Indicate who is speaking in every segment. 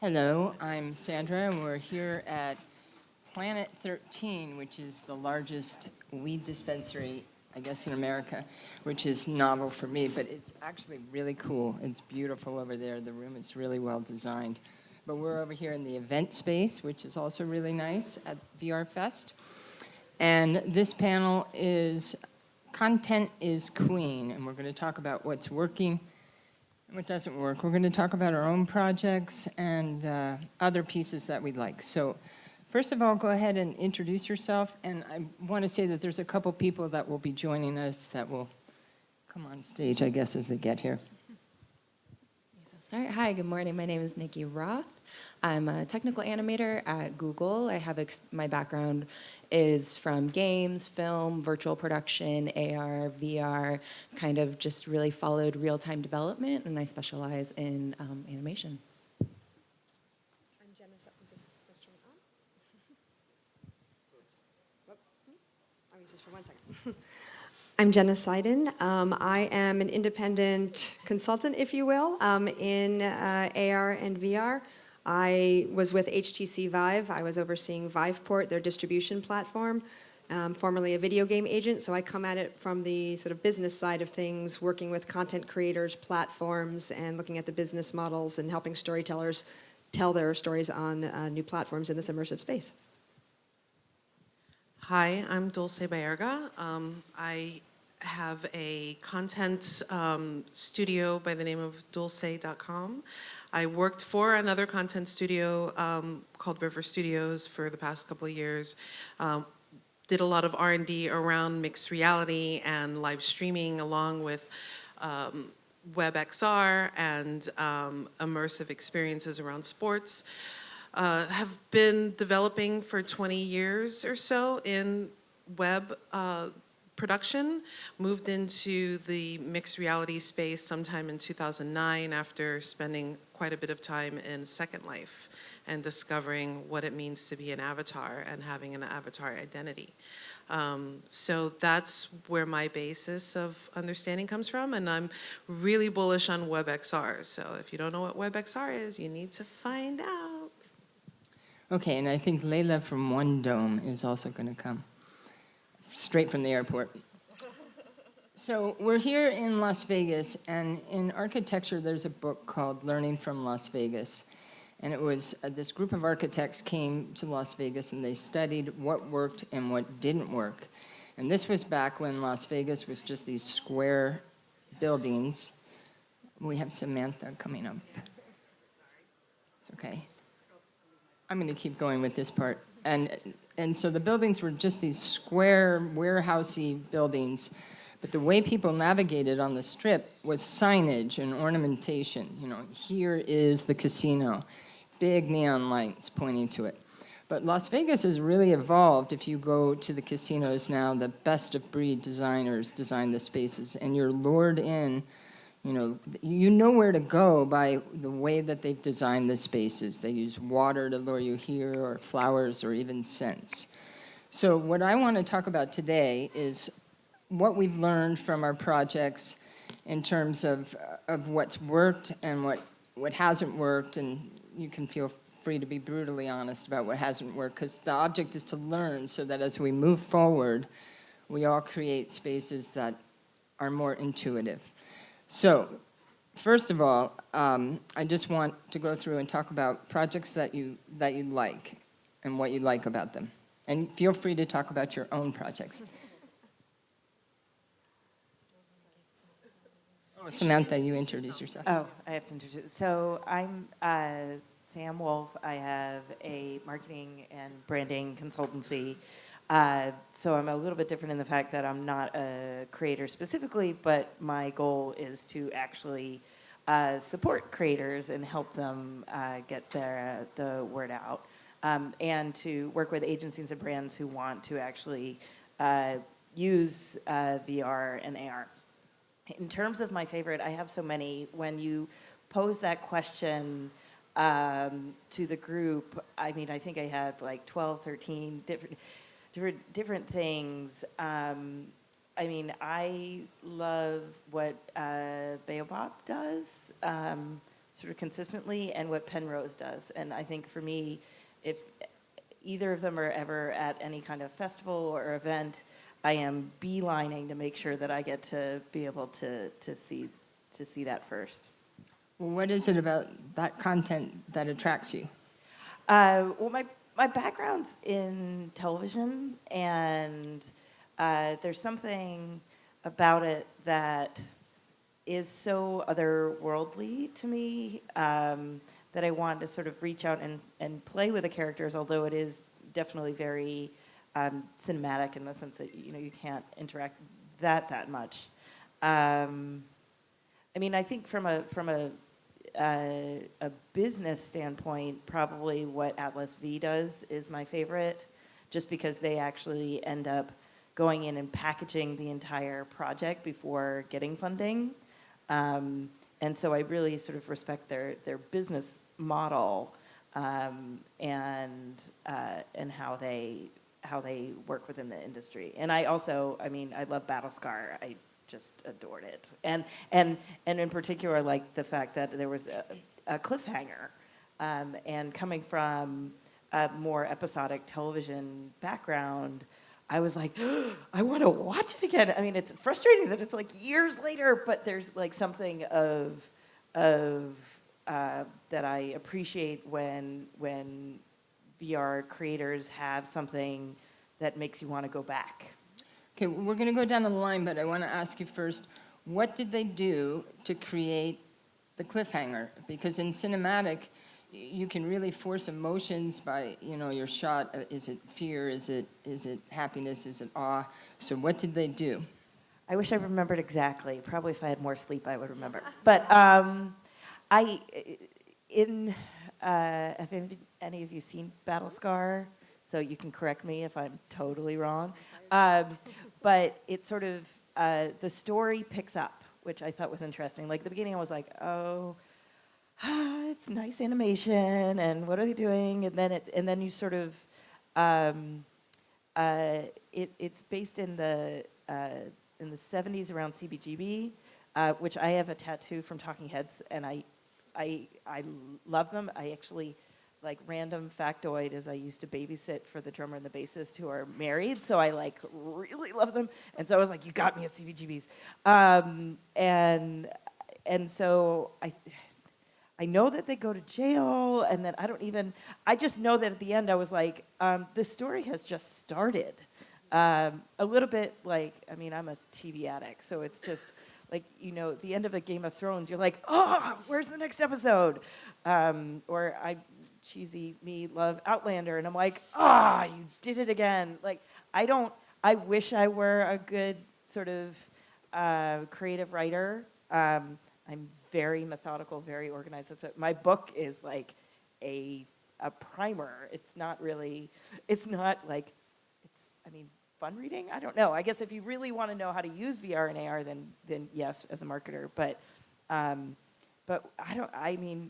Speaker 1: Hello, I'm Sandra, and we're here at Planet 13, which is the largest weed dispensary, I guess, in America, which is novel for me, but it's actually really cool. It's beautiful over there. The room is really well designed. But we're over here in the event space, which is also really nice at VR Fest. And this panel is Content is Queen, and we're going to talk about what's working and what doesn't work. We're going to talk about our own projects and other pieces that we like. So first of all, go ahead and introduce yourself. And I want to say that there's a couple people that will be joining us that will come on stage, I guess, as they get here.
Speaker 2: Hi, good morning. My name is Nikki Roth. I'm a technical animator at Google. I have my background is from games, film, virtual production, AR, VR, kind of just really followed real-time development, and I specialize in animation.
Speaker 3: I'm Jenna. Is this question on? I'll use this for 1 second. I'm Jenna Seiden. I am an independent consultant, if you will, in AR and VR. I was with HTC Vive. I was overseeing Viveport, their distribution platform, formerly a video game agent. So I come at it from the sort of business side of things, working with content creators, platforms, and looking at the business models and helping storytellers tell their stories on new platforms in this immersive space.
Speaker 4: Hi, I'm Dulce Baerga. I have a content studio by the name of Dulce.com. I worked for another content studio called River Studios for the past couple of years. Did a lot of R&D around mixed reality and live streaming, along with WebXR and immersive experiences around sports. Have been developing for 20 years or so in web production, moved into the mixed reality space sometime in 2009 after spending quite a bit of time in Second Life and discovering what it means to be an avatar and having an avatar identity. So that's where my basis of understanding comes from, and I'm really bullish on WebXR. So if you don't know what WebXR is, you need to find out.
Speaker 1: Okay, and I think Leila from OneDome is also going to come, straight from the airport. So we're here in Las Vegas, and in architecture there's a book called Learning from Las Vegas. And it was this group of architects came to Las Vegas and they studied what worked and what didn't work. And this was back when Las Vegas was just these square buildings. We have Samantha coming up. It's okay. I'm going to keep going with this part. And so the buildings were just these square, warehousey buildings. But the way people navigated on the strip was signage and ornamentation. You know, here is the casino. Big neon lights pointing to it. But Las Vegas has really evolved. If you go to the casinos now, the best of breed designers design the spaces, and you're lured in. You know where to go by the way that they've designed the spaces. They use water to lure you here, or flowers, or even scents. So what I want to talk about today is what we've learned from our projects in terms of what's worked and what hasn't worked, and you can feel free to be brutally honest about what hasn't worked, because the object is to learn so that as we move forward, we all create spaces that are more intuitive. So, first of all, I just want to go through and talk about projects that you like and what you like about them. And feel free to talk about your own projects. Oh, Samantha, you introduce yourself.
Speaker 5: Oh, I have to introduce. So I'm Sam Wolfe. I have a marketing and branding consultancy. So I'm a little bit different in the fact that I'm not a creator specifically, but my goal is to actually support creators and help them get the word out, and to work with agencies and brands who want to actually use VR and AR. In terms of my favorite, I have so many. When you pose that question to the group, I mean, I think I have like 12, 13 different things. I mean, I love what Baobab does. sort of consistently and what Penrose does. And I think for me, if either of them are ever at any kind of festival or event, I am beelining to make sure that I get to be able to see that first.
Speaker 1: Well, what is it about that content that attracts you?
Speaker 5: Well, my background's in television, and there's something about it that is so otherworldly to me that I wanted to sort of reach out and play with the characters, although it is definitely very cinematic in the sense that you can't interact that much. I mean, I think from a business standpoint, probably what Atlas V does is my favorite, just because they actually end up going in and packaging the entire project before getting funding. And so I really sort of respect their business model and how they work within the industry. And I also, I mean, I love Battlescar. I just adored it. And in particular, like the fact that there was a cliffhanger. And coming from a more episodic television background, I was like, I want to watch it again. I mean, it's frustrating that it's like years later, but there's like something of that I appreciate when VR creators have something that makes you want to go back.
Speaker 1: Okay, we're going to go down the line, but I want to ask you first, what did they do to create the cliffhanger? Because in cinematic, you can really force emotions by, your shot. Is it fear? Is it happiness? Is it awe? So what did they do?
Speaker 5: I wish I remembered exactly. Probably if I had more sleep, I would remember. But have any of you seen Battlescar? So you can correct me if I'm totally wrong. But it sort of, the story picks up, which I thought was interesting. Like, at the beginning, I was like, oh, it's nice animation, and what are they doing? And then you sort of, it's based in the 70s around CBGB, which I have a tattoo from Talking Heads, and I love them. I actually, like, random factoid is I used to babysit for the drummer and the bassist who are married, so I like really love them. And so I was like, you got me at CBGBs. And so I know that they go to jail, and then I just know that at the end I was like, this story has just started. A little bit like, I mean, I'm a TV addict, so it's just like, at the end of a Game of Thrones, you're like, oh, where's the next episode? Or cheesy me love Outlander, and I'm like, you did it again. Like, I wish I were a good sort of creative writer. I'm very methodical, very organized. So my book is like a primer. It's not like, fun reading? I don't know. I guess if you really want to know how to use VR and AR, then yes, as a marketer. But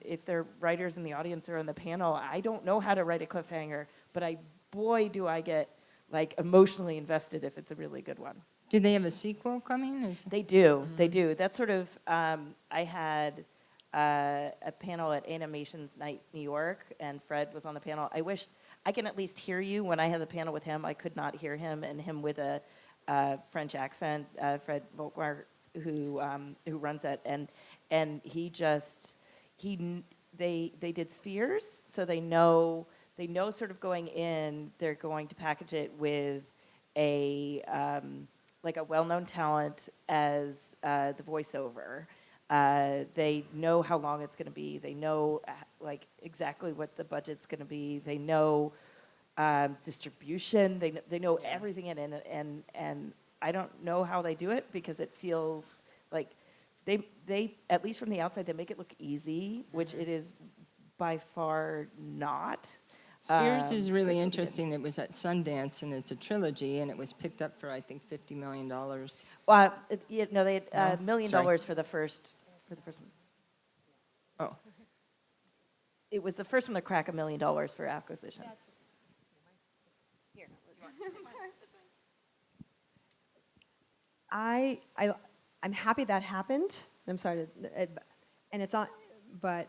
Speaker 5: if there are writers in the audience or on the panel, I don't know how to write a cliffhanger, but boy, do I get like emotionally invested if it's a really good one.
Speaker 1: Do they have a sequel coming?
Speaker 5: They do. Mm-hmm. They do. That's sort of, I had a panel at Animations Night New York, and Fred was on the panel. I wish I can at least hear you. When I had the panel with him, I could not hear him, and him with a French accent, Fred Volkmar, who runs it, and they did spheres, so they know sort of going in, they're going to package it with a like a well-known talent as the voiceover. They know how long it's going to be. They know like exactly what the budget's going to be. They know distribution. They know everything in it, and I don't know how they do it because it feels like they at least from the outside they make it look easy, which it is by far not.
Speaker 1: Spheres is really interesting. It was at Sundance, and it's a trilogy, and it was picked up for, I think, $50 million.
Speaker 5: Well, they had $1 million for the first one.
Speaker 1: Oh.
Speaker 5: It was the first one to crack $1 million for acquisition.
Speaker 3: I'm happy that happened. I'm sorry, and it's on, but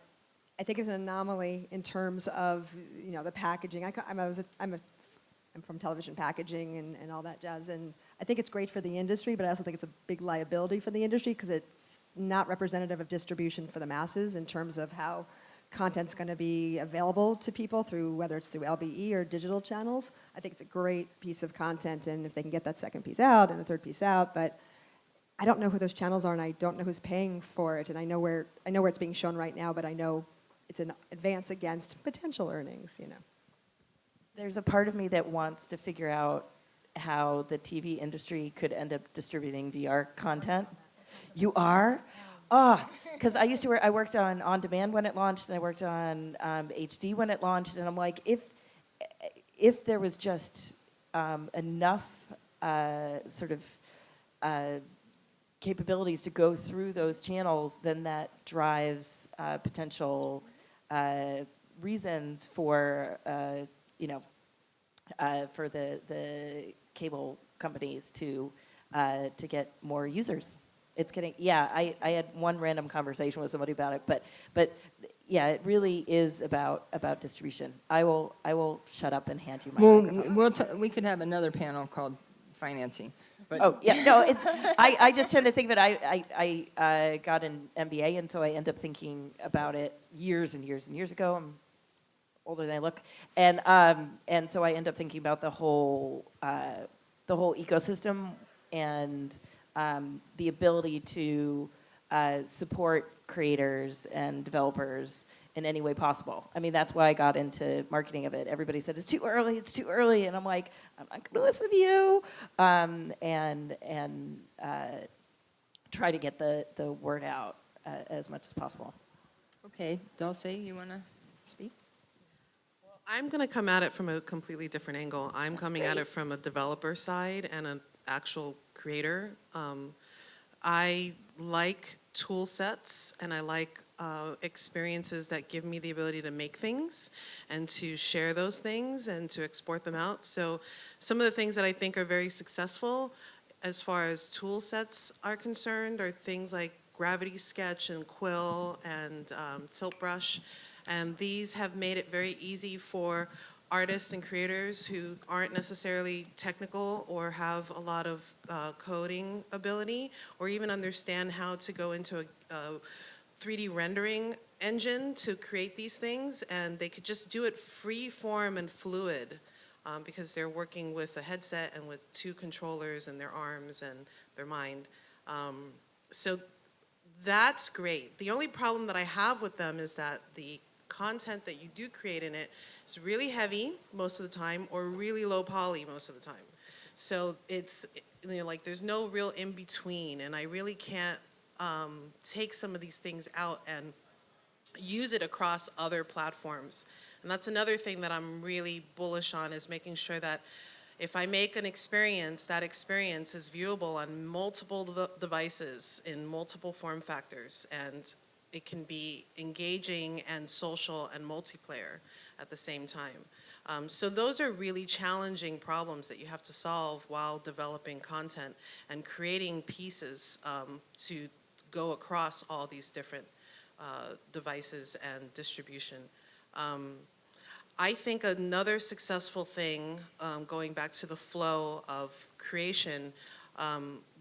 Speaker 3: I think it's an anomaly in terms of, you know, the packaging. I'm from television packaging and all that jazz, and I think it's great for the industry, but I also think it's a big liability for the industry because it's not representative of distribution for the masses in terms of how content's going to be available to people through, whether it's through LBE or digital channels. I think it's a great piece of content, and if they can get that second piece out and the third piece out, but I don't know who those channels are, and I don't know who's paying for it, and I know where it's being shown right now, but I know it's an advance against potential earnings, you know.
Speaker 5: There's a part of me that wants to figure out how the TV industry could end up distributing VR content. You are? Oh, because I worked on demand when it launched, and I worked on HD when it launched, and I'm like, if there was just enough sort of capabilities to go through those channels, then that drives potential reasons for for the cable companies to get more users. It's getting, yeah, I had one random conversation with somebody about it, but yeah, it really is about distribution. I will shut up and hand you my microphone.
Speaker 1: We could have another panel called financing. But
Speaker 5: Oh yeah, no, it's I just tend to think that I got an MBA, and so I end up thinking about it years and years and years ago. I'm older than I look, and so I end up thinking about the whole ecosystem and the ability to support creators and developers in any way possible. I mean, that's why I got into marketing of it. Everybody said, it's too early, and I'm like, I'm not going to listen to you, and try to get the word out as much as possible.
Speaker 1: okay, Dulce, you want to speak?
Speaker 4: I'm going to come at it from a completely different angle. I'm coming at it from a developer side and an actual creator. I like tool sets, and I like experiences that give me the ability to make things and to share those things and to export them out. So some of the things that I think are very successful as far as tool sets are concerned are things like Gravity Sketch and Quill and Tilt Brush. And these have made it very easy for artists and creators who aren't necessarily technical or have a lot of coding ability or even understand how to go into a 3D rendering engine to create these things, and they could just do it free form and fluid because they're working with a headset and with two controllers and their arms and their mind. So that's great. The only problem that I have with them is that the content that you do create in it is really heavy most of the time or really low poly most of the time. So it's, you know, like there's no real in between, and I really can't take some of these things out and use it across other platforms. And that's another thing that I'm really bullish on, is making sure that if I make an experience, that experience is viewable on multiple devices in multiple form factors, and it can be engaging and social and multiplayer at the same time. So those are really challenging problems that you have to solve while developing content and creating pieces to go across all these different devices and distribution. I think another successful thing, going back to the flow of creation,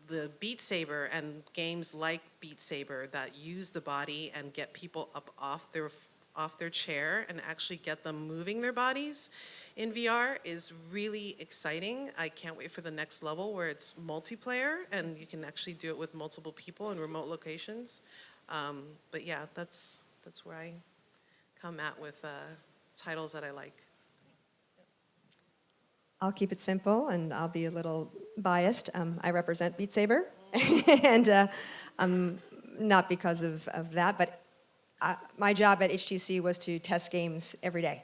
Speaker 4: the Beat Saber and games like Beat Saber that use the body and get people up off their chair and actually get them moving their bodies in VR is really exciting. I can't wait for the next level where it's multiplayer and you can actually do it with multiple people in remote locations. But yeah, that's where I come at with titles that I like.
Speaker 3: I'll keep it simple, and I'll be a little biased. I represent Beat Saber, and not because of that, but my job at HTC was to test games every day.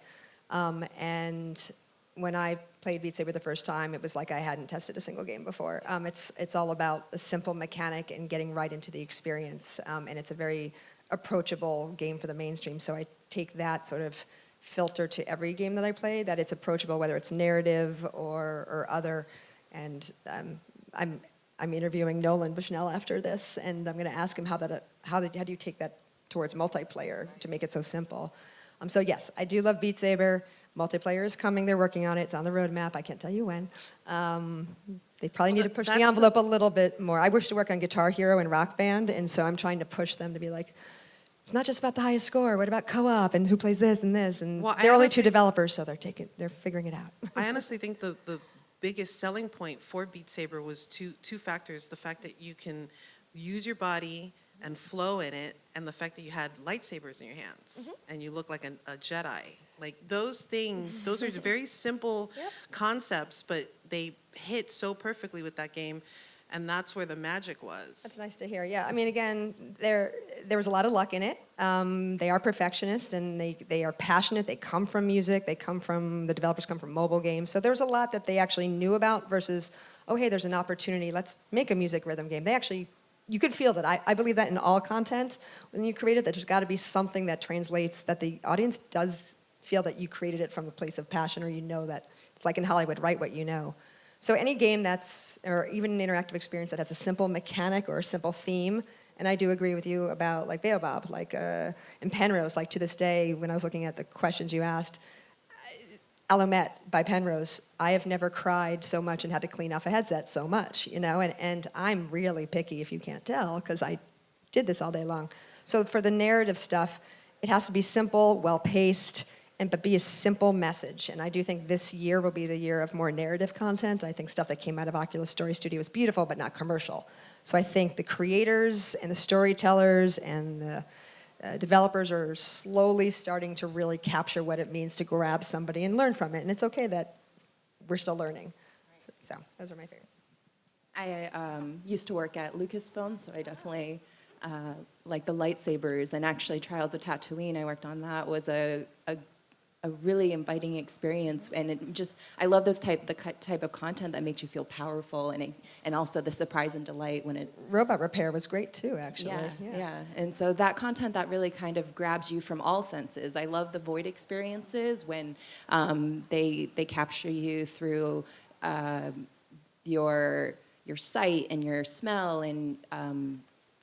Speaker 3: And when I played Beat Saber the first time, it was like I hadn't tested a single game before. It's all about a simple mechanic and getting right into the experience, and it's a very approachable game for the mainstream. So I take that sort of filter to every game that I play, that it's approachable, whether it's narrative or other. And I'm interviewing Nolan Bushnell after this, and I'm going to ask him how do you take that towards multiplayer to make it so simple. So yes, I do love Beat Saber. Multiplayer is coming. They're working on it. It's on the roadmap. I can't tell you when. They probably need to push the envelope a little bit more. I wish to work on Guitar Hero and Rock Band, and so I'm trying to push them to be like, it's not just about the highest score. What about co-op and who plays this and this? And
Speaker 4: Well,
Speaker 3: they're only 2 developers, so they're figuring it out.
Speaker 4: I honestly think the biggest selling point for Beat Saber was two factors. The fact that you can use your body and flow in it, and the fact that you had lightsabers in your hands, and you look like a Jedi. Like those things, those are very simple concepts, but they hit so perfectly with that game, and that's where the magic was.
Speaker 3: That's nice to hear. Yeah, I mean, again, there was a lot of luck in it. They are perfectionists, and they are passionate. They come from music. The developers come from mobile games. So there's a lot that they actually knew about versus, oh, hey, there's an opportunity. Let's make a music rhythm game. They actually, you could feel that. I believe that in all content. When you create it, that there's got to be something that translates, that the audience does feel that you created it from a place of passion, or you know that it's like in Hollywood, write what you know. So any game or even an interactive experience that has a simple mechanic or a simple theme, and I do agree with you about like Baobab, like in Penrose, like to this day, when I was looking at the questions you asked, Alumet by Penrose, I have never cried so much and had to clean off a headset so much, and I'm really picky if you can't tell, because I did this all day long. So for the narrative stuff, it has to be simple, well-paced, but be a simple message. And I do think this year will be the year of more narrative content. I think stuff that came out of Oculus Story Studio was beautiful, but not commercial. So I think the creators and the storytellers and the developers are slowly starting to really capture what it means to grab somebody and learn from it. And it's okay that we're still learning. So those are my favorites.
Speaker 2: I used to work at Lucasfilm, so I definitely like the lightsabers, and actually Trials of Tatooine, I worked on that, was a really inviting experience, and I love the type of content that makes you feel powerful, and also the surprise and delight when it.
Speaker 3: Robot Repair was great too, actually.
Speaker 2: Yeah. And so that content that really kind of grabs you from all senses. I love the void experiences when they capture you through your sight and your smell and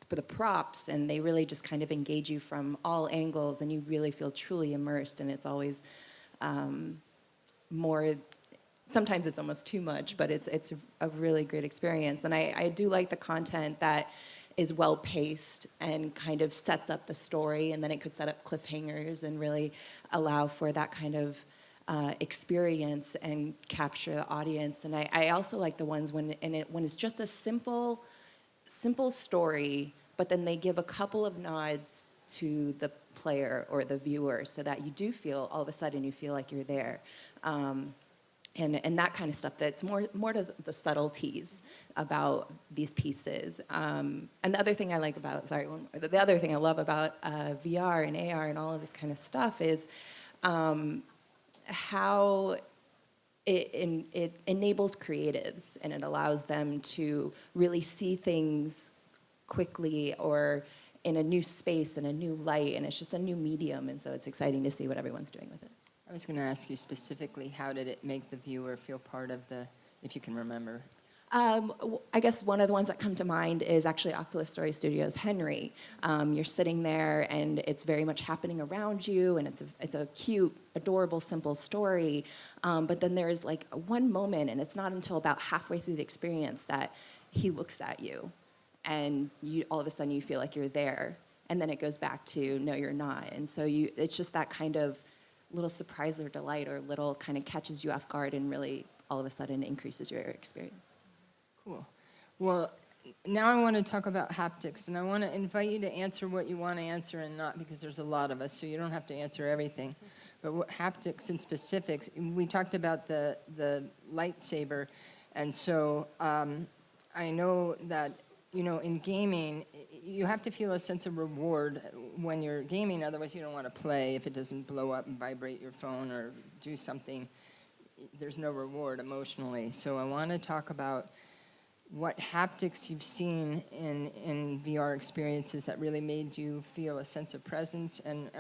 Speaker 2: for the props, and they really just kind of engage you from all angles, and you really feel truly immersed, and it's always more, sometimes it's almost too much, but it's a really great experience. And I do like the content that is well-paced and kind of sets up the story, and then it could set up cliffhangers and really allow for that kind of experience and capture the audience. And I also like the ones when it's just a simple story, but then they give a couple of nods to the player or the viewer so that you do feel, all of a sudden you feel like you're there. And that kind of stuff, that's more to the subtleties about these pieces. And the other thing I like about, the other thing I love about VR and AR and all of this kind of stuff is how it enables creatives, and it allows them to really see things quickly or in a new space, in a new light, and it's just a new medium, and so it's exciting to see what everyone's doing with it.
Speaker 1: I was going to ask you specifically, how did it make the viewer feel part of if you can remember?
Speaker 2: I guess one of the ones that come to mind is actually Oculus Story Studios' Henry. You're sitting there, and it's very much happening around you, and it's a cute, adorable, simple story. But then there's like one moment, and it's not until about halfway through the experience that he looks at you, and all of a sudden you feel like you're there, and then it goes back to no, you're not. And so it's just that kind of little surprise or delight, or little kind of catches you off guard, and really all of a sudden increases your experience.
Speaker 1: Cool. Well, now I want to talk about haptics, and I want to invite you to answer what you want to answer and not, because there's a lot of us, so you don't have to answer everything. But what haptics and specifics, we talked about the lightsaber, and so I know that, in gaming, you have to feel a sense of reward when you're gaming, otherwise you don't want to play. If it doesn't blow up and vibrate your phone or do something, there's no reward emotionally. So I want to talk about what haptics you've seen in VR experiences that really made you feel a sense of presence, and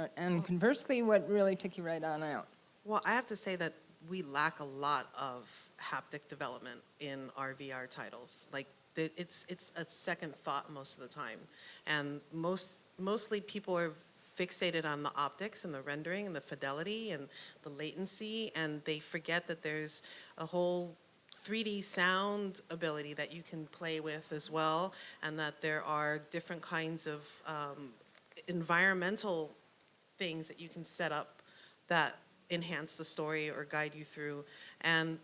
Speaker 1: conversely, what really took you right on out.
Speaker 4: Well, I have to say that we lack a lot of haptic development in our VR titles. Like, it's a second thought most of the time, and most mostly people are fixated on the optics and the rendering and the fidelity and the latency, and they forget that there's a whole 3D sound ability that you can play with as well, and that there are different kinds of environmental things that you can set up that enhance the story or guide you through. And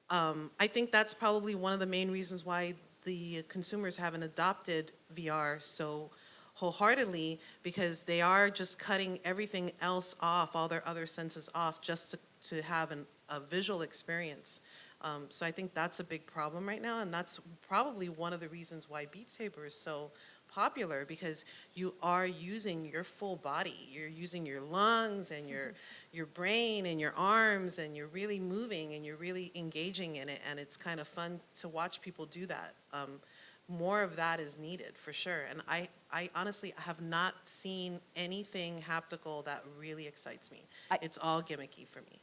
Speaker 4: I think that's probably one of the main reasons why the consumers haven't adopted VR so wholeheartedly, because they are just cutting everything else off, all their other senses off, just to have a visual experience. So I think that's a big problem right now, and that's probably one of the reasons why Beat Saber is so popular, because you are using your full body. You're using your lungs and your brain and your arms, and you're really moving and you're really engaging in it, and it's kind of fun to watch people do that. More of that is needed for sure, and I honestly have not seen anything haptical that really excites me. It's all gimmicky for me.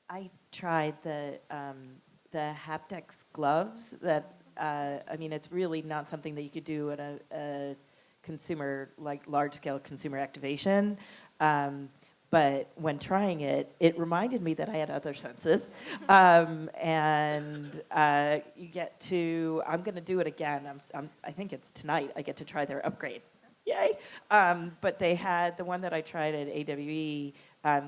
Speaker 5: I tried the haptics gloves that, I mean, it's really not something that you could do at a consumer, like large-scale consumer activation. But when trying it, it reminded me that I had other senses. And you get to, I'm going to do it again. I think it's tonight. I get to try their upgrade. Yay. But they had, the one that I tried at AWE,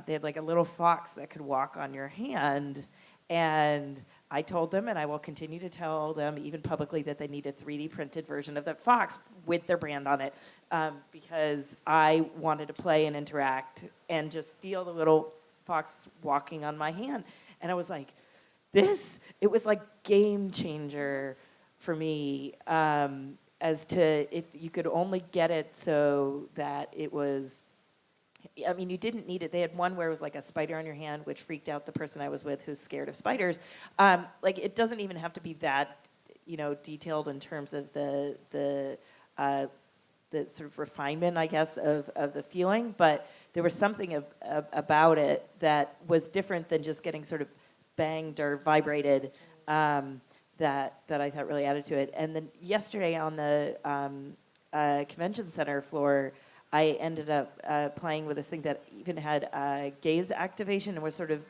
Speaker 5: they had like a little fox that could walk on your hand. And I told them, and I will continue to tell them, even publicly, that they need a 3D printed version of that fox with their brand on it, because I wanted to play and interact and just feel the little fox walking on my hand. And I was like, it was like game changer for me, as to if you could only get it so that it was, I mean, you didn't need it. They had one where it was like a spider on your hand, which freaked out the person I was with who's scared of spiders. Like, it doesn't even have to be that, detailed in terms of the sort of refinement, I guess, of the feeling. But there was something about it that was different than just getting sort of banged or vibrated, that I thought really added to it. And then yesterday on the convention center floor, I ended up playing with this thing that even had gaze activation, and was sort of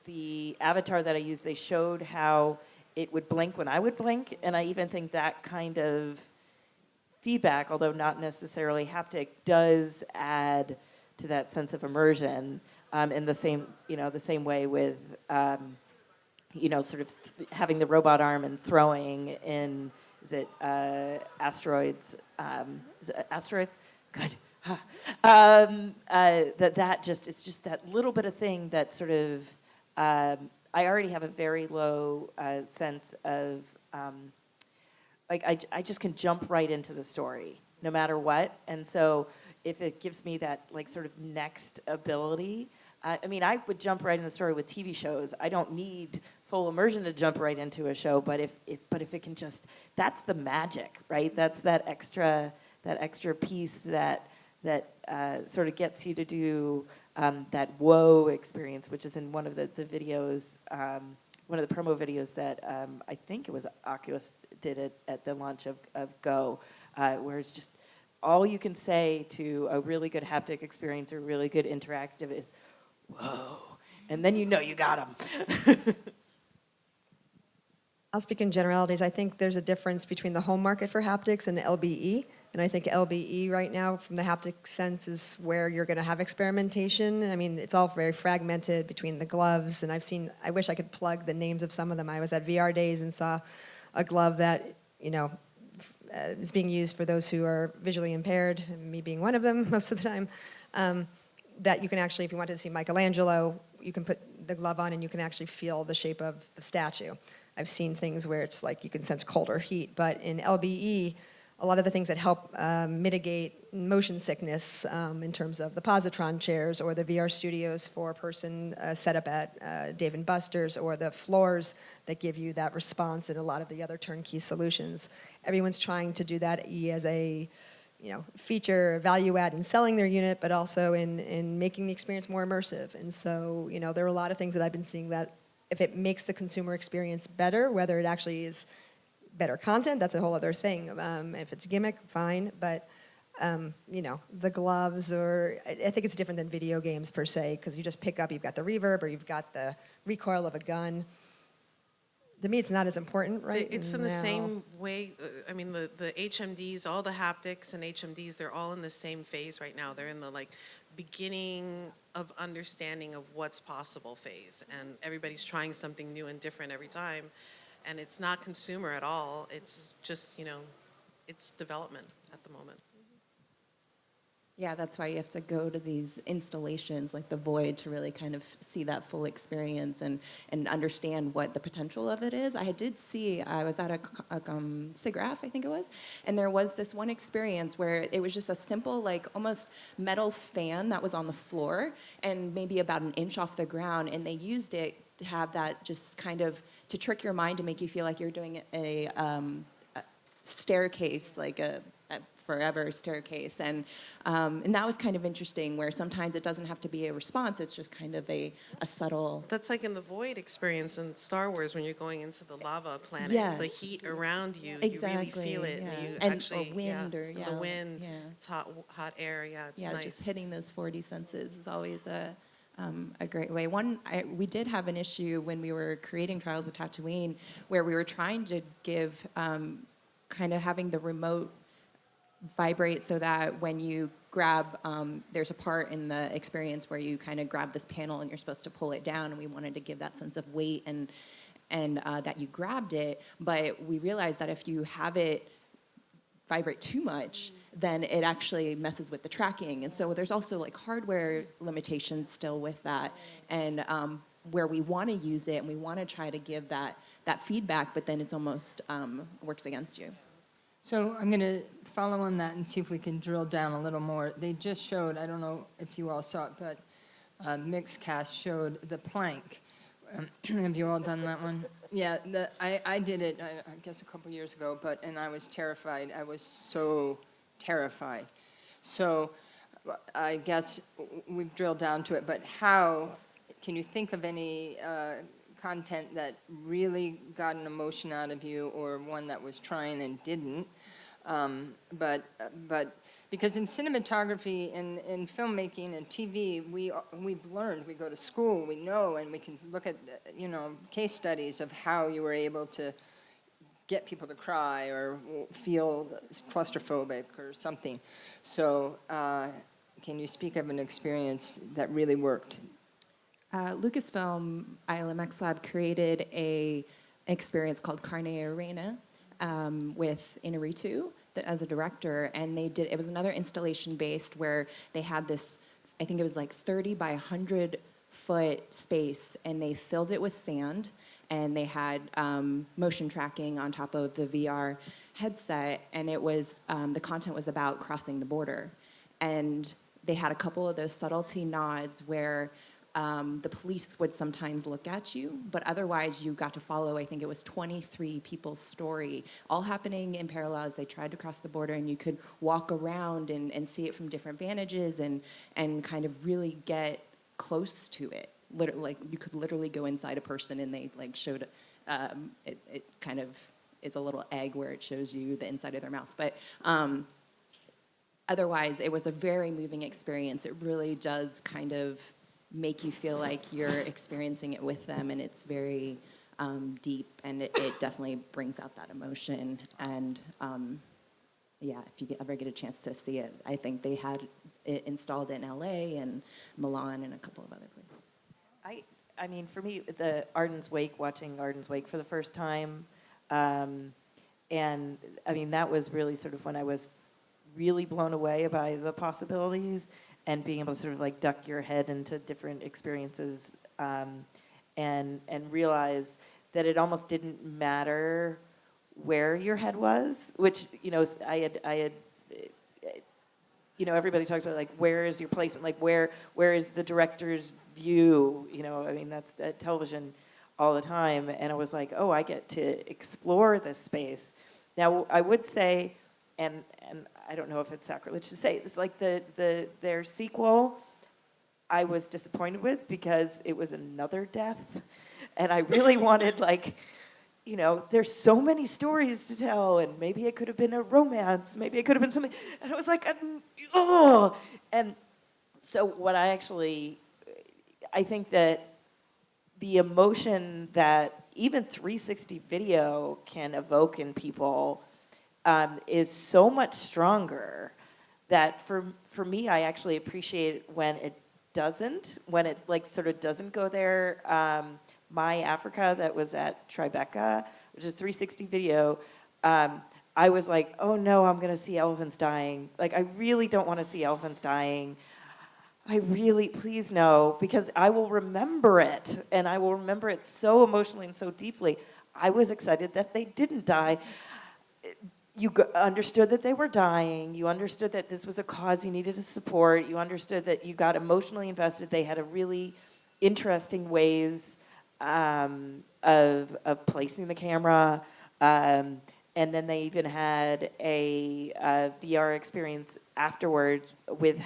Speaker 5: the avatar that I used. They showed how it would blink when I would blink, and I even think that kind of feedback, although not necessarily haptic, does add to that sense of immersion, in the same way with sort of having the robot arm and throwing in. Is it asteroids? Is it asteroids? Good. It's just that little bit of thing that sort of, I already have a very low sense of, I just can jump right into the story no matter what. And so if it gives me that like sort of next ability, I mean, I would jump right in the story with TV shows. I don't need full immersion to jump right into a show, but if it can just, that's the magic, right? That's that extra piece that sort of gets you to do that whoa experience, which is in one of the videos, one of the promo videos that I think it was Oculus did it at the launch of Go, where it's just all you can say to a really good haptic experience or really good interactive is, whoa, and then you got them.
Speaker 3: I'll speak in generalities. I think there's a difference between the home market for haptics and LBE. And I think LBE right now, from the haptic sense, is where you're going to have experimentation. I mean, it's all very fragmented between the gloves. And I wish I could plug the names of some of them. I was at VR Days and saw a glove that, is being used for those who are visually impaired, and me being one of them most of the time, that you can actually, if you wanted to see Michelangelo, you can put the glove on and you can actually feel the shape of the statue. I've seen things where it's like you can sense cold or heat, but in LBE, a lot of the things that help mitigate motion sickness in terms of the positron chairs or the VR studios for a person set up at Dave & Buster's, or the floors that give you that response in a lot of the other turnkey solutions. Everyone's trying to do that as a feature, value add in selling their unit, but also in making the experience more immersive. And so, there are a lot of things that I've been seeing that if it makes the consumer experience better, whether it actually is better content, that's a whole other thing. If it's a gimmick, fine, but the gloves, or I think it's different than video games per se, because you just pick up, you've got the reverb or you've got the recoil of a gun. To me, it's not as important right
Speaker 4: It's in
Speaker 3: now.
Speaker 4: the same way, I mean, the HMDs, all the haptics and HMDs, they're all in the same phase right now. They're in the beginning of understanding of what's possible phase. And everybody's trying something new and different every time. And it's not consumer at all. It's just, it's development at the moment.
Speaker 2: Yeah, that's why you have to go to these installations like the Void to really kind of see that full experience and understand what the potential of it is. I was at a SIGGRAPH, I think it was, and there was this one experience where it was just a simple, almost metal fan that was on the floor and maybe about an inch off the ground, and they used it to have that just kind of to trick your mind to make you feel like you're doing a staircase, like a forever staircase, and that was kind of interesting, where sometimes it doesn't have to be a response, it's just kind of a subtle.
Speaker 4: That's like in the Void experience in Star Wars when you're going into the lava planet.
Speaker 2: Yes.
Speaker 4: The heat around you,
Speaker 2: Exactly,
Speaker 4: you really feel it.
Speaker 2: yeah.
Speaker 4: And you
Speaker 2: And
Speaker 4: actually,
Speaker 2: or wind, or
Speaker 4: the wind,
Speaker 2: yeah.
Speaker 4: it's hot air, it's
Speaker 2: Yeah,
Speaker 4: nice.
Speaker 2: just hitting those 4D senses is always a great way. We did have an issue when we were creating Trials of Tatooine, where we were trying to give kind of having the remote vibrate so that when you grab, there's a part in the experience where you kind of grab this panel and you're supposed to pull it down, and we wanted to give that sense of weight and that you grabbed it, but we realized that if you have it vibrate too much, then it actually messes with the tracking. And so there's also hardware limitations still with that, and where we want to use it and we want to try to give that feedback, but then it's almost works against you.
Speaker 1: So I'm going to follow on that and see if we can drill down a little more. They just showed, I don't know if you all saw it, but Mixcast showed the plank. Have you all done that one? Yeah, I did it, I guess a couple years ago, and I was terrified. I was so terrified. So I guess we've drilled down to it, but can you think of any content that really got an emotion out of you, or one that was trying and didn't? But because in cinematography and in filmmaking and TV, we've learned, we go to school, we know, and we can look at case studies of how you were able to get people to cry or feel claustrophobic or something. So can you speak of an experience that really worked?
Speaker 2: Lucasfilm, ILMX Lab created an experience called Carne Arena with Inarritu as a director, and it was another installation based where they had this, I think it was 30 by 100 foot space, and they filled it with sand, and they had motion tracking on top of the VR headset, and it was the content was about crossing the border, and they had a couple of those subtlety nods where the police would sometimes look at you, but otherwise you got to follow, I think it was 23 people's story, all happening in parallel as they tried to cross the border, and you could walk around and see it from different vantages and kind of really get close to it. You could literally go inside a person, and they showed it kind of, it's a little egg where it shows you the inside of their mouth. But otherwise, it was a very moving experience. It really does kind of make you feel like you're experiencing it with them, and it's very deep, and it definitely brings out that emotion. And yeah, if you ever get a chance to see it, I think they had it installed in LA and Milan and a couple of other places.
Speaker 5: I mean, for me, watching Arden's Wake for the first time, and I mean, that was really sort of when I was really blown away by the possibilities and being able to sort of duck your head into different experiences, and realize that it almost didn't matter where your head was, which, I had everybody talks about where is your placement, where is the director's view, I mean, that's television all the time, and I was oh, I get to explore this space. Now, I would say, and I don't know if it's sacrilege to say, it's their sequel, I was disappointed with because it was another death, and I really wanted you know, there's so many stories to tell, and maybe it could have been a romance, maybe it could have been something, and it was like, oh. And so what I think that the emotion that even 360 video can evoke in people is so much stronger that for me, I actually appreciate when it doesn't, when it like sort of doesn't go there. My Africa that was at Tribeca, which is 360 video, I was like, oh no, I'm gonna see elephants dying. Like, I really don't wanna see elephants dying. I really, please no, because I will remember it, and I will remember it so emotionally and so deeply. I was excited that they didn't die. You understood that they were dying. You understood that this was a cause you needed to support. You understood that you got emotionally invested. They had a really interesting ways of placing the camera. And then they even had a VR experience afterwards with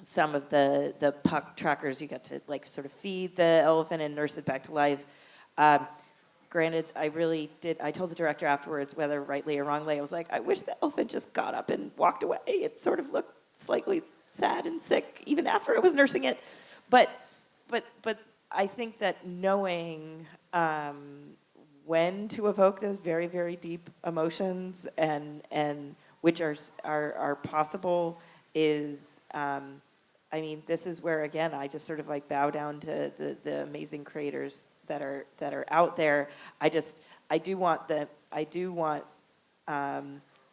Speaker 5: some of the puck trackers. You got to like sort of feed the elephant and nurse it back to life. Granted, I told the director afterwards, whether rightly or wrongly, I was like, I wish the elephant just got up and walked away. It sort of looked slightly sad and sick even after I was nursing it. But I think that knowing when to evoke those very, very deep emotions and which are possible is, I mean, this is where, again, I just sort of like bow down to the amazing creators that are out there. I do want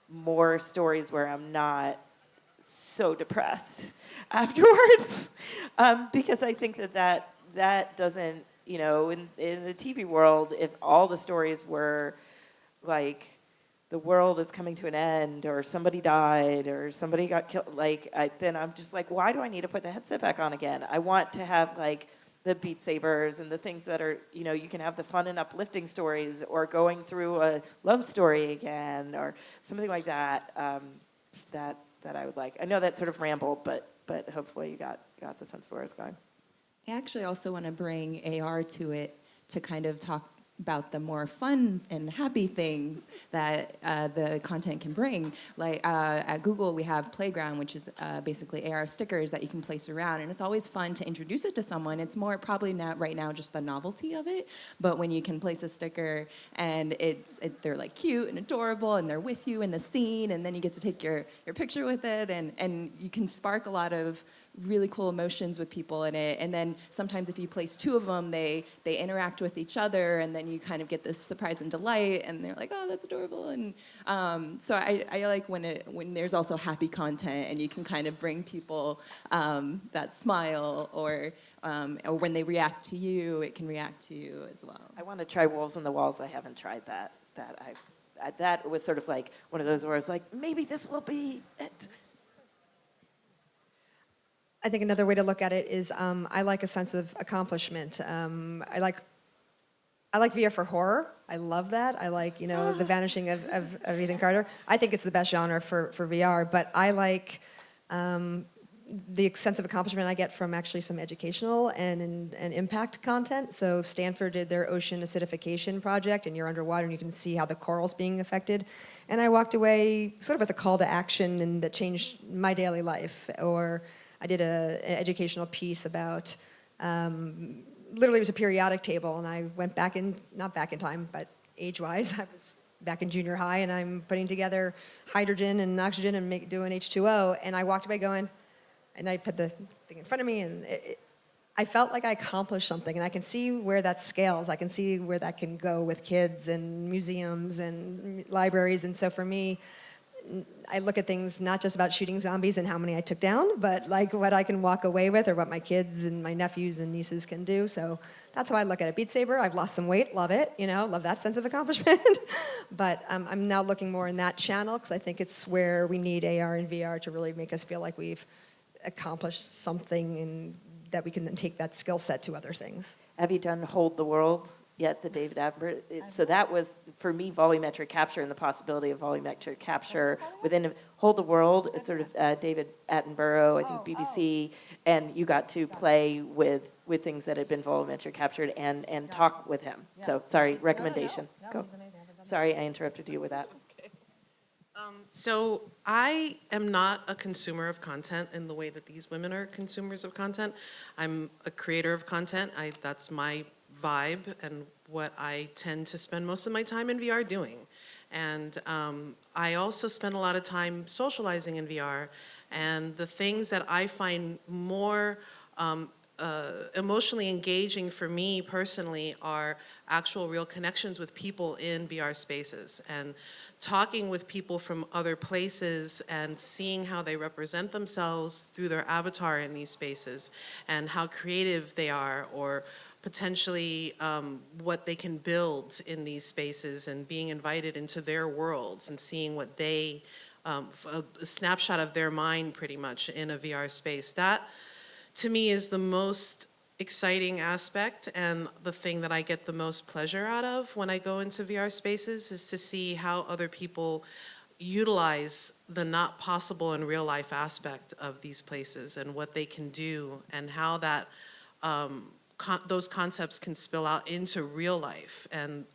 Speaker 5: more stories where I'm not so depressed afterwards, because I think that doesn't, you know, in the TV world, if all the stories were like the world is coming to an end, or somebody died, or somebody got killed, then I'm just like, why do I need to put the headset back on again? I want to have like the Beat Sabers and the things that are, you know, you can have the fun and uplifting stories, or going through a love story again, or something like that. That I would like. I know that sort of rambled, but hopefully you got the sense of where I was going.
Speaker 2: I actually also want to bring AR to it to kind of talk about the more fun and happy things that the content can bring. Like at Google, we have Playground, which is basically AR stickers that you can place around, and it's always fun to introduce it to someone. It's more probably not right now just the novelty of it, but when you can place a sticker and they're like cute and adorable, and they're with you in the scene, and then you get to take your picture with it, and you can spark a lot of really cool emotions with people in it. And then sometimes if you place two of them, they interact with each other, and then you kind of get this surprise and delight, and they're like, oh, that's adorable. And so I like when there's also happy content, and you can kind of bring people that smile, or when they react to you, it can react to you as well.
Speaker 5: I want to try Wolves on the Walls. I haven't tried that. That was sort of like one of those where I was like, maybe this will be it.
Speaker 3: I think another way to look at it is I like a sense of accomplishment. I like VR for horror. I love that. I like, you know, the vanishing of Ethan Carter. I think it's the best genre for VR, but I like the sense of accomplishment I get from actually some educational and impact content. So Stanford did their ocean acidification project, and you're underwater and you can see how the coral's being affected. And I walked away sort of with a call to action, and that changed my daily life. Or I did an educational piece about, literally it was a periodic table, and I went back not back in time, but age-wise, I was back in junior high, and I'm putting together hydrogen and oxygen and doing H2O, and I walked away going, and I put the thing in front of me, and I felt like I accomplished something, and I can see where that scales. I can see where that can go with kids and museums and libraries, and so for me, I look at things not just about shooting zombies and how many I took down, but like what I can walk away with, or what my kids and my nephews and nieces can do. So that's how I look at it. Beat Saber, I've lost some weight, love it, you know, love that sense of accomplishment. But I'm now looking more in that channel, because I think it's where we need AR and VR to really make us feel like we've accomplished something, and that we can then take that skill set to other things.
Speaker 5: Have you done Hold the World yet, the David Attenborough. So that was, for me, volumetric capture and the possibility of volumetric capture within Hold the World. It's sort of David Attenborough, I think BBC, and you got to play with things that had been volumetric captured and talk with him. So, sorry, recommendation. Go. Sorry, I interrupted you with that.
Speaker 4: So I am not a consumer of content in the way that these women are consumers of content. I'm a creator of content. That's my vibe and what I tend to spend most of my time in VR doing. And I also spend a lot of time socializing in VR. And the things that I find more emotionally engaging for me personally are actual real connections with people in VR spaces and talking with people from other places and seeing how they represent themselves through their avatar in these spaces and how creative they are, or potentially what they can build in these spaces, and being invited into their worlds and seeing what they, a snapshot of their mind pretty much in a VR space. That to me is the most exciting aspect, and the thing that I get the most pleasure out of when I go into VR spaces is to see how other people utilize the not possible in real life aspect of these places and what they can do, and how that those concepts can spill out into real life. And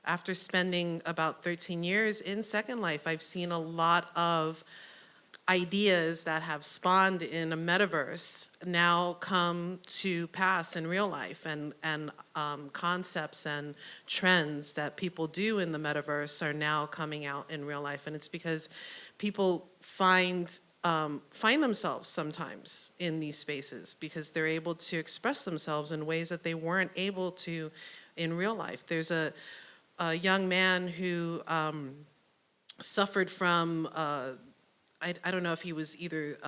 Speaker 4: after spending about 13 years in Second Life, I've seen a lot of ideas that have spawned in a metaverse now come to pass in real life, and concepts and trends that people do in the metaverse are now coming out in real life. And it's because people find themselves sometimes in these spaces because they're able to express themselves in ways that they weren't able to in real life. There's a young man who suffered from I don't know if he was either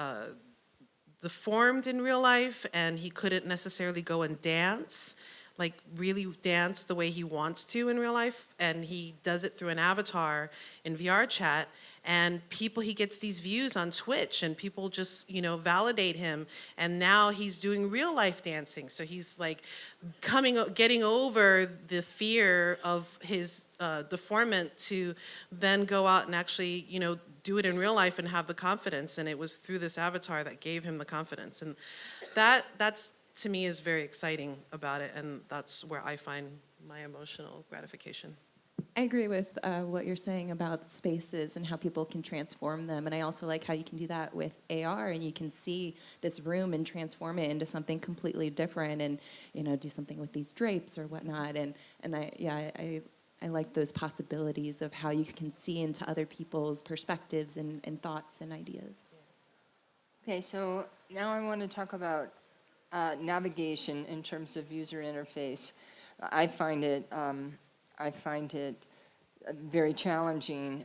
Speaker 4: deformed in real life and he couldn't necessarily go and dance, like really dance the way he wants to in real life, and he does it through an avatar in VR chat, and he gets these views on Twitch, and people just, validate him, and now he's doing real life dancing. So he's like getting over the fear of his deformment to then go out and actually, do it in real life and have the confidence. And it was through this avatar that gave him the confidence. And that's to me is very exciting about it, and that's where I find my emotional gratification.
Speaker 2: I agree with what you're saying about spaces and how people can transform them. And I also like how you can do that with AR, and you can see this room and transform it into something completely different, and do something with these drapes or whatnot. And I like those possibilities of how you can see into other people's perspectives and thoughts and ideas. Yeah.
Speaker 1: Okay, so now I want to talk about navigation in terms of user interface. I find it very challenging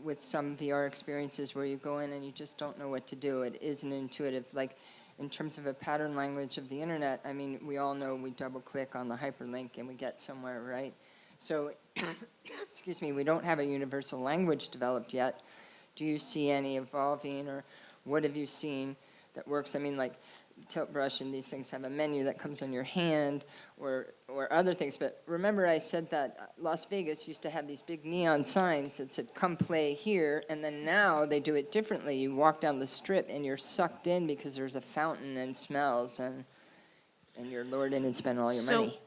Speaker 1: with some VR experiences where you go in and you just don't know what to do. It isn't intuitive. Like in terms of a pattern language of the internet, I mean, we all know we double click on the hyperlink and we get somewhere, right? So, excuse me, we don't have a universal language developed yet. Do you see any evolving, or what have you seen that works? I mean, like Tilt Brush and these things have a menu that comes on your hand, or other things. But remember I said that Las Vegas used to have these big neon signs that said, come play here, and then now they do it differently. You walk down the strip and you're sucked in because there's a fountain and smells, and you're lured in and spend all your money.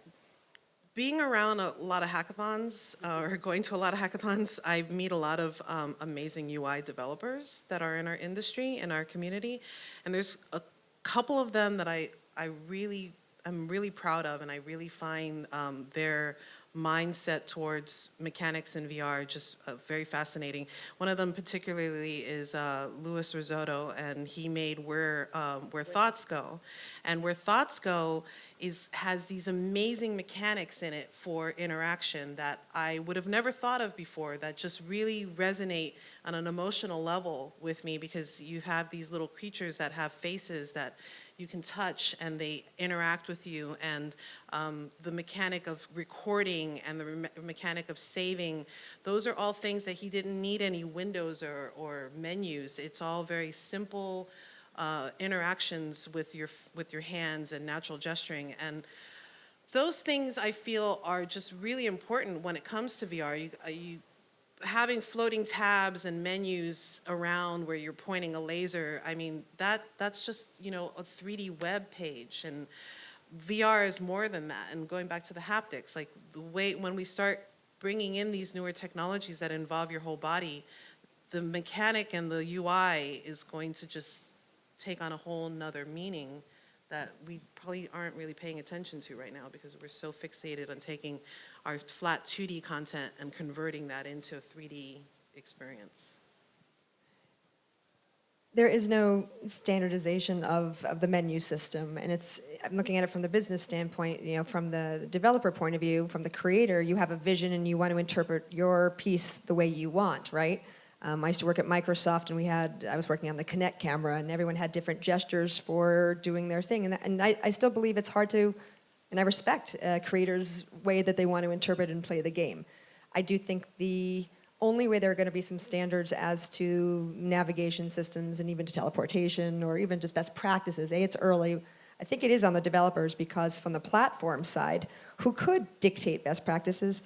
Speaker 4: Being around a lot of hackathons, or going to a lot of hackathons, I meet a lot of amazing UI developers that are in our industry, in our community, and there's a couple of them that I'm really proud of, and I really find their mindset towards mechanics in VR just very fascinating. One of them particularly is Louis Risotto, and he made Where Thoughts Go, and Where Thoughts Go has these amazing mechanics in it for interaction that I would have never thought of before, that just really resonate on an emotional level with me, because you have these little creatures that have faces that you can touch and they interact with you, and the mechanic of recording and the mechanic of saving, those are all things that he didn't need any windows or menus. It's all very simple interactions with your hands and natural gesturing. And those things I feel are just really important when it comes to VR. You having floating tabs and menus around where you're pointing a laser, I mean, that's just, you know, a 3D web page, and VR is more than that. And going back to the haptics, like the way, when we start bringing in these newer technologies that involve your whole body, the mechanic and the UI is going to just take on a whole nother meaning that we probably aren't really paying attention to right now because we're so fixated on taking our flat 2D content and converting that into a 3D experience.
Speaker 3: There is no standardization of the menu system, and I'm looking at it from the business standpoint, you know, from the developer point of view, from the creator, you have a vision and you want to interpret your piece the way you want, right? I used to work at Microsoft, and I was working on the Kinect camera, and everyone had different gestures for doing their thing, and I still believe it's hard to, and I respect creators' way that they want to interpret and play the game. I do think the only way there are going to be some standards as to navigation systems and even to teleportation or even just best practices. It's early. I think it is on the developers, because from the platform side, who could dictate best practices,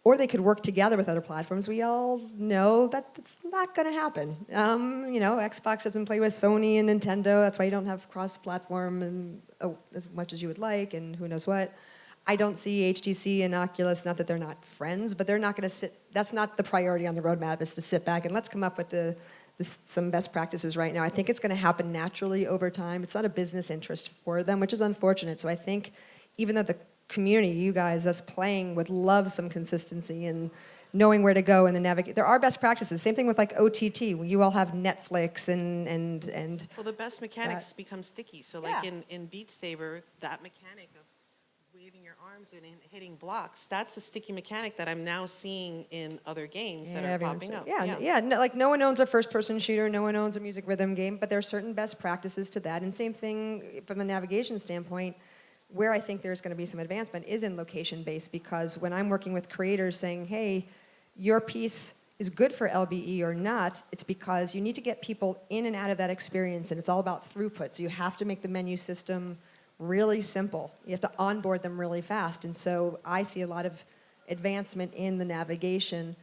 Speaker 3: or they could work together with other platforms. We all know that that's not going to happen. You know, Xbox doesn't play with Sony and Nintendo. That's why you don't have cross-platform and as much as you would like, and who knows what. I don't see HTC and Oculus, not that they're not friends, but they're not going to sit. That's not the priority on the roadmap, is to sit back and let's come up with some best practices right now. I think it's going to happen naturally over time. It's not a business interest for them, which is unfortunate. So I think even though the community, you guys, us playing, would love some consistency and knowing where to go and the navigate. There are best practices. Same thing with like OTT. You all have Netflix and
Speaker 4: Well, the best mechanics become sticky. So like in Beat Saber, that mechanic of waving your arms and hitting blocks, that's a sticky mechanic that I'm now seeing in other games that are popping up.
Speaker 3: No, like no one owns a first-person shooter, no one owns a music rhythm game, but there are certain best practices to that. And same thing from the navigation standpoint. Where I think there's going to be some advancement is in location-based, because when I'm working with creators saying, hey, your piece is good for LBE or not, it's because you need to get people in and out of that experience, and it's all about throughput. So you have to make the menu system really simple. You have to onboard them really fast. And so I see a lot of advancement in the navigation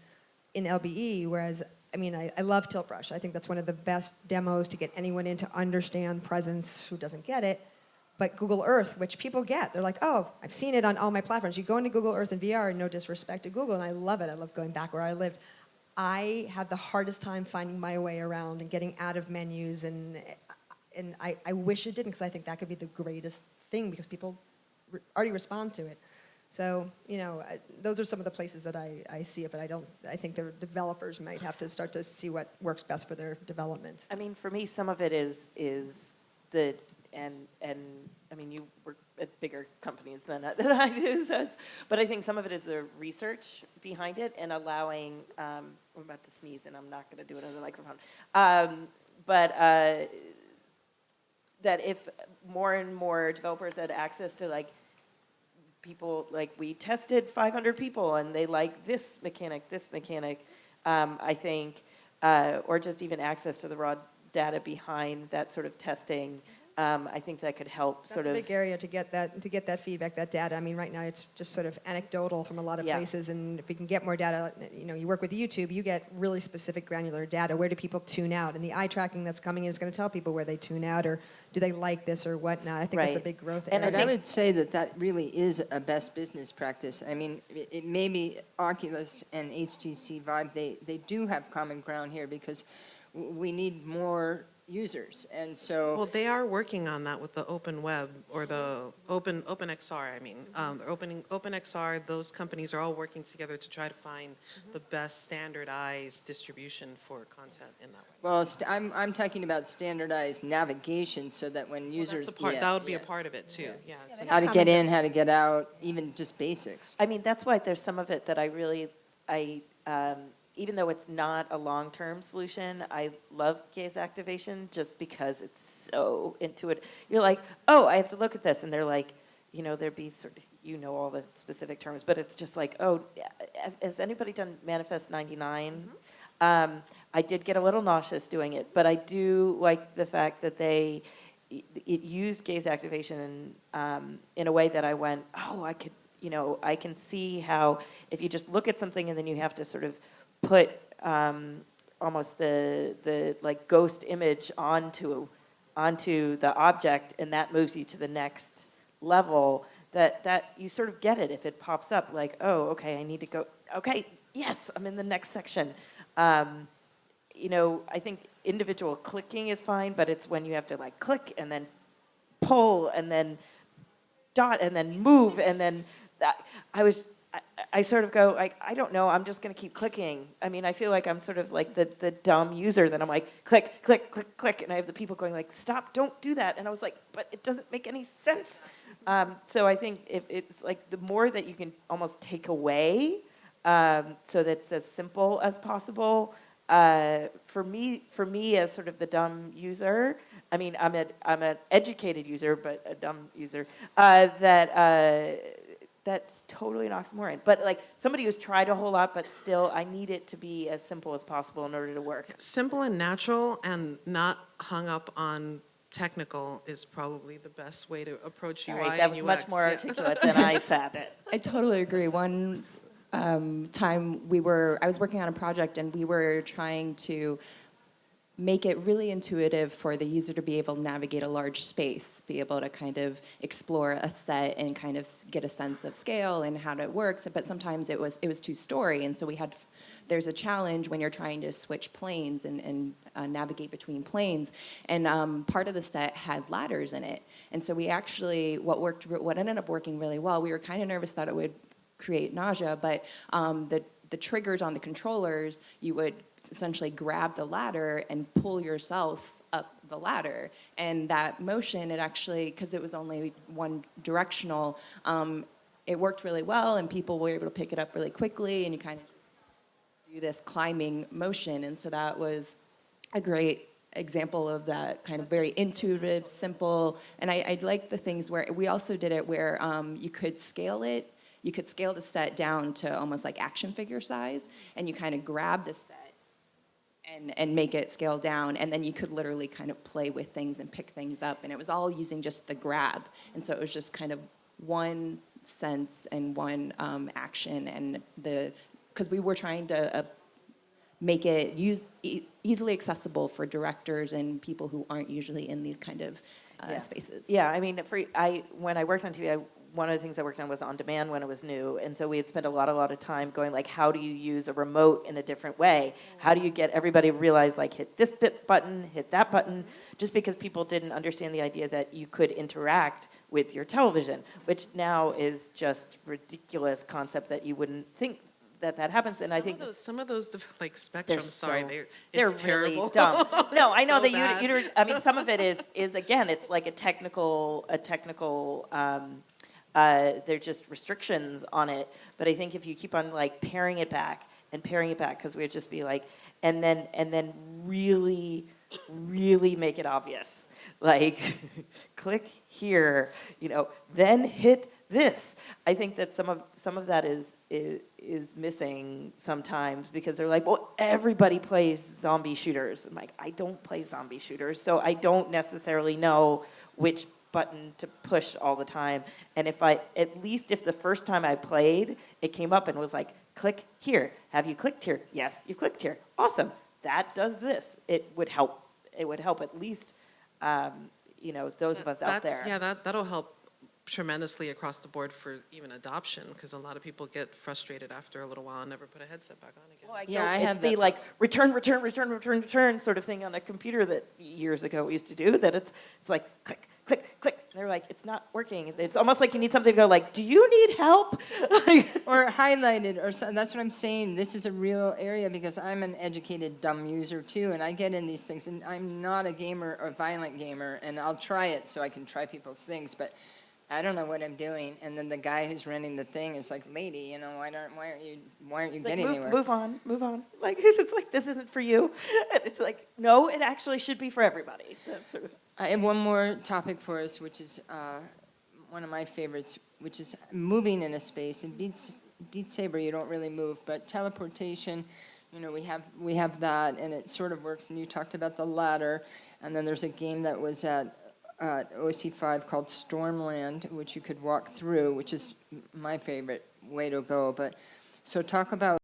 Speaker 3: in LBE, whereas, I mean, I love Tilt Brush. I think that's one of the best demos to get anyone in to understand presence who doesn't get it. But Google Earth, which people get, they're like, oh, I've seen it on all my platforms. You go into Google Earth and VR, no disrespect to Google, and I love it. I love going back where I lived. I had the hardest time finding my way around and getting out of menus, and I wish it didn't, because I think that could be the greatest thing, because people already respond to it. So, you know, those are some of the places that I see it, but I think the developers might have to start to see what works best for their development.
Speaker 5: I mean, for me, some of it is the, and I mean, you work at bigger companies than I do, so but I think some of it is the research behind it and allowing, I'm about to sneeze and I'm not going to do it on the microphone, but that if more and more developers had access to, like, people, like, we tested 500 people and they like this mechanic, I think, or just even access to the raw data behind that sort of testing, I think that could help
Speaker 3: That's a big area to get that feedback, that data. I mean, right now it's just sort of anecdotal from a lot of places, and if we can get more data, you know, you work with YouTube, you get really specific granular data. Where do people tune out? And the eye tracking that's coming in is going to tell people where they tune out, or do they like this or whatnot. I think that's a big growth area.
Speaker 1: And I would say that really is a best business practice. I mean, it may be Oculus and HTC Vive, they do have common ground here, because we need more users, and so...
Speaker 4: Well, they are working on that with the open web, or the OpenXR, I mean. OpenXR, those companies are all working together to try to find the best standardized distribution for content in that way.
Speaker 1: Well, I'm talking about standardized navigation, so that when users...
Speaker 4: that would be a part of it, too.
Speaker 1: How to get in, how to get out, even just basics.
Speaker 5: I mean, that's why there's some of it that even though it's not a long-term solution, I love gaze activation just because it's so intuitive. You're like, oh, I have to look at this. And they're like, you know, there'd be sort of, you know, all the specific terms, but it's just like, oh, has anybody done Manifest 99? I did get a little nauseous doing it, but I do like the fact that it used gaze activation in a way that I went, oh, I could, I can see how if you just look at something and then you have to sort of put almost the like ghost image onto the object, and that moves you to the next level, that you sort of get it if it pops up, like, oh, okay, I need to go, okay, yes, I'm in the next section. I think individual clicking is fine, but it's when you have to like click and then pull and then dot and then move and then that, I sort of go like, I don't know, I'm just gonna keep clicking. I mean, I feel like I'm sort of like the dumb user that I'm like, click, click, click, click, and I have the people going like, stop, don't do that. And I was like, but it doesn't make any sense. So I think it's like the more that you can almost take away so that it's as simple as possible. For me as sort of the dumb user, I mean, I'm an educated user, but a dumb user, that's totally an oxymoron. But like somebody who's tried a whole lot, but still I need it to be as simple as possible in order to work.
Speaker 4: Simple and natural and not hung up on technical is probably the best way to approach UI
Speaker 5: Right, that
Speaker 4: and
Speaker 5: was
Speaker 4: UX.
Speaker 5: much more articulate than I said it.
Speaker 2: I totally agree. One time I was working on a project and we were trying to make it really intuitive for the user to be able to navigate a large space, be able to kind of explore a set and kind of get a sense of scale and how it works. But sometimes it was two-story, and so there's a challenge when you're trying to switch planes and navigate between planes. And part of the set had ladders in it, and so we actually what ended up working really well. We were kind of nervous that it would create nausea, but the triggers on the controllers, you would essentially grab the ladder and pull yourself up the ladder. And that motion, it actually, because it was only one directional, it worked really well and people were able to pick it up really quickly and you kind of just do this climbing motion. And so that was a great example of that kind of very intuitive, simple, and I like the things where we also did it where you could scale it. You could scale the set down to almost like action figure size, and you kind of grab the set and make it scale down, and then you could literally kind of play with things and pick things up, and it was all using just the grab, and so it was just kind of one sense and one action, and because we were trying to make it easily accessible for directors and people who aren't usually in these kind of spaces.
Speaker 5: Yeah, I mean, when I worked on TV, one of the things I worked on was on demand when it was new, and so we had spent a lot of time going like, how do you use a remote in a different way? How do you get everybody to realize like, hit this button, hit that button, just because people didn't understand the idea that you could interact with your television, which now is just ridiculous concept that you wouldn't think that happens. And I think
Speaker 4: some of those like Spectrum,
Speaker 5: they're
Speaker 4: it's
Speaker 5: really
Speaker 4: terrible.
Speaker 5: dumb. No, I know
Speaker 4: so
Speaker 5: that you. I mean, some of it is again, it's like a technical. They're just restrictions on it. But I think if you keep on like paring it back, because we'd just be like, and then really make it obvious, like click here, then hit this. I think that some of that is missing sometimes because they're like, well, everybody plays zombie shooters. I'm like, I don't play zombie shooters, so I don't necessarily know which button to push all the time. And if the first time I played, it came up and was like, click here. Have you clicked here? Yes, you clicked here. Awesome. That does this. It would help. It would help at least, those of us out there.
Speaker 4: Yeah, that'll help tremendously across the board for even adoption, because a lot of people get frustrated after a little while and never put a headset back on again.
Speaker 5: Well, I have the like return sort of thing on a computer that years ago we used to do. That it's like click, click, click. And they're like, it's not working. It's almost like you need something to go like, do you need help?
Speaker 1: Or highlighted, or so, that's what I'm saying. This is a real area because I'm an educated dumb user too, and I get in these things, and I'm not a gamer or violent gamer, and I'll try it so I can try people's things, but I don't know what I'm doing. And then the guy who's running the thing is like, lady, why aren't you getting anywhere?
Speaker 5: Move on. Like, it's like, this isn't for you. And it's like, no, it actually should be for everybody. That's sort of.
Speaker 1: I have one more topic for us, which is one of my favorites, which is moving in a space. In Beat Saber, you don't really move, but teleportation, we have that, and it sort of works. And you talked about the ladder, and then there's a game that was at OC5 called Stormland, which you could walk through, which is my favorite way to go. But so talk about